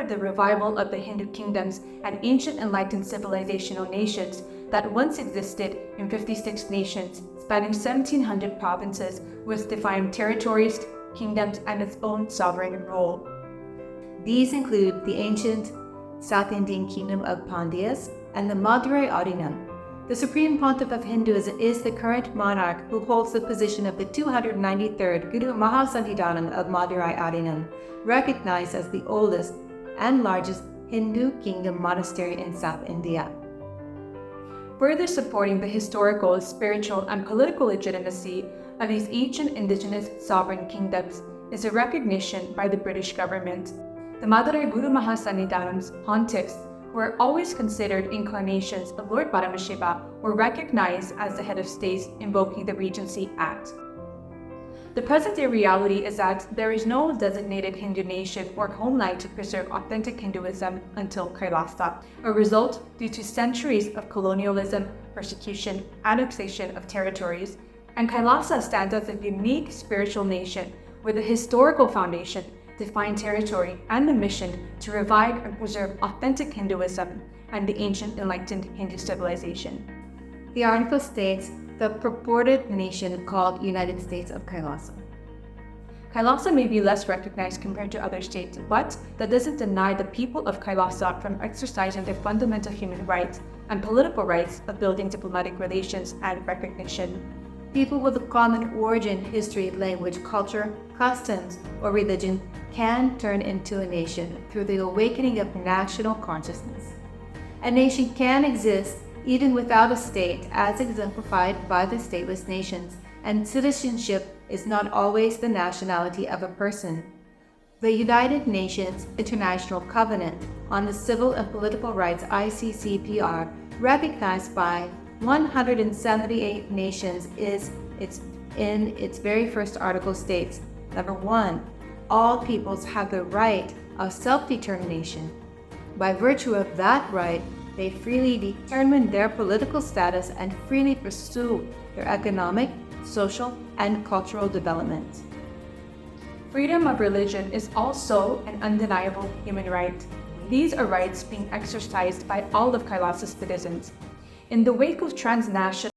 the revival of the Hindu kingdoms and ancient enlightened civilizational nations that once existed in 56 nations, spanning 1,700 provinces with defined territories, kingdoms, and its own sovereign role. These include the ancient South Indian kingdom of Pandyas and the Madurai Ordinam. The Supreme Pontiff of Hinduism is the current monarch who holds the position of the 293rd Guru Mahasannidhanam of Madurai Ordinam, recognized as the oldest and largest Hindu kingdom monastery in South India. Further supporting the historical, spiritual, and political legitimacy of these ancient indigenous sovereign kingdoms is a recognition by the British government. The Madurai Guru Mahasannidhanam's pontiffs, who were always considered incarnations of Lord Paramashiva, were recognized as the head of states invoking the Regency Act. The present-day reality is that there is no designated Hindu nation or homeland to preserve authentic Hinduism until Kailasa, a result due to centuries of colonialism, persecution, annexation of territories, and Kailasa stands as a unique spiritual nation with a historical foundation, defined territory, and the mission to revive and preserve authentic Hinduism and the ancient enlightened Hindu civilization. The article states the purported nation called United States of Kailasa. Kailasa may be less recognized compared to other states, but that doesn't deny the people of Kailasa from exercising their fundamental human rights and political rights of building diplomatic relations and recognition. People with a common origin, history, language, culture, customs, or religion can turn into a nation through the awakening of national consciousness. A nation can exist even without a state, as exemplified by the stateless nations, and citizenship is not always the nationality of a person. The United Nations International Covenant on the Civil and Political Rights ICCPR, recognized by 178 nations, in its very first article states, number 1, all peoples have the right of self-determination. By virtue of that right, they freely determine their political status and freely pursue their economic, social, and cultural development. Freedom of religion is also an undeniable human right. These are rights being exercised by all of Kailasa's citizens. In the wake of transnational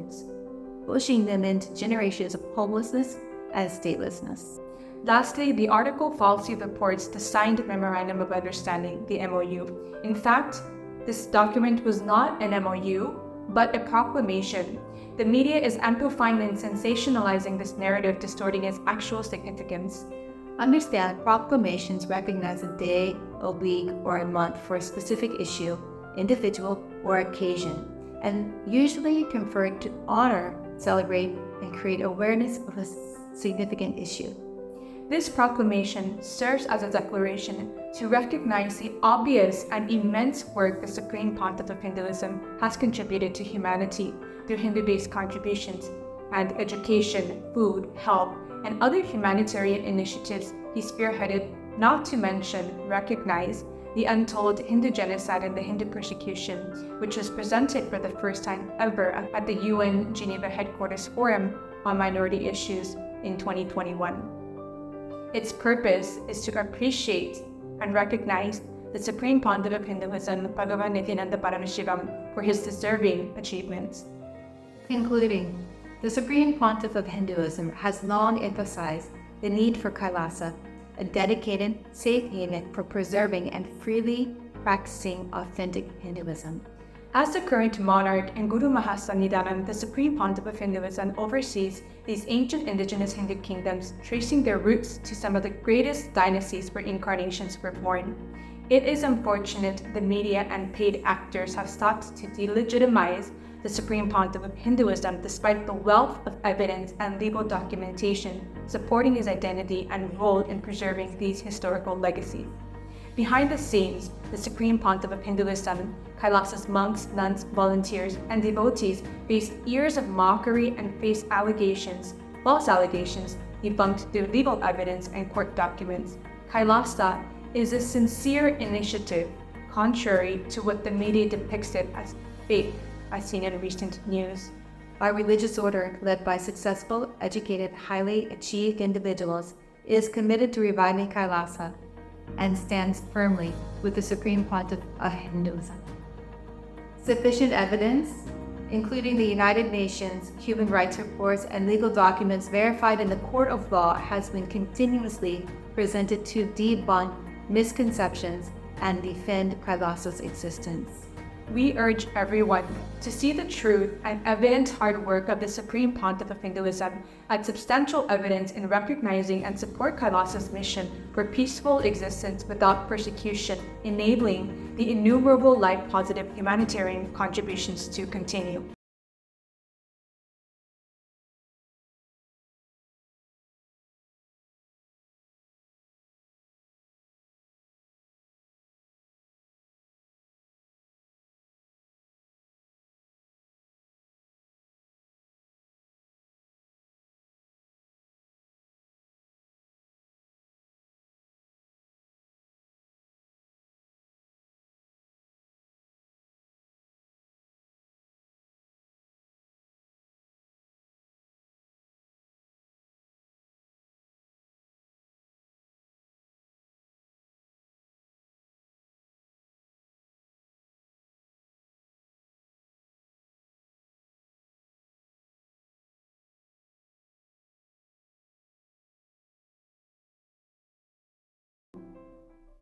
Hindus, pushing them into generations of homelessness and statelessness. Lastly, the article falsely reports the signed Memorandum of Understanding, the MOU. In fact, this document was not an MOU, but a proclamation. The media is amplifying and sensationalizing this narrative, distorting its actual significance. Understand, proclamations recognize a day, a week, or a month for a specific issue, individual, or occasion, and usually confer to honor, celebrate, and create awareness of a significant issue. This proclamation serves as a declaration to recognize the obvious and immense work the Supreme Pontiff of Hinduism has contributed to humanity through Hindu-based contributions and education, food, health, and other humanitarian initiatives he spearheaded, not to mention recognize the untold Hindu genocide and the Hindu persecution, which was presented for the first time ever at the UN Geneva Headquarters Forum on Minority Issues in 2021. Its purpose is to appreciate and recognize the Supreme Pontiff of Hinduism, Bhagavan Nithyananda for his deserving achievements. Concluding, the Supreme Pontiff of Hinduism has long emphasized the need for Kailasa, a dedicated, safe haven for preserving and freely practicing authentic Hinduism. As the current monarch and Guru Mahasa Nithyananda, the Supreme Pontiff of Hinduism oversees these ancient indigenous Hindu kingdoms, tracing their roots to some of the greatest dynasties where incarnations were born. It is unfortunate the media and paid actors have sought to delegitimize the Supreme Pontiff of Hinduism despite the wealth of evidence and legal documentation supporting his identity and role in preserving these historical legacies. Behind the scenes, the Supreme Pontiff of Hinduism, Kailasa's monks, nuns, volunteers, and devotees faced years of mockery and faced false allegations, debunked through legal evidence and court documents. Kailasa is a sincere initiative, contrary to what the media depicts it as fake, as seen in recent news. Our religious order, led by successful, educated, highly achieved individuals, is committed to reviving Kailasa and stands firmly with the Supreme Pontiff of Hinduism. Sufficient evidence, including the United Nations human rights reports and legal documents verified in the court of law, has been continuously presented to debunk misconceptions and defend Kailasa's existence. We urge everyone to see the truth and evident hard work of the Supreme Pontiff of Hinduism as substantial evidence in recognizing and support Kailasa's mission for peaceful existence without persecution, enabling the innumerable life-positive humanitarian contributions to continue.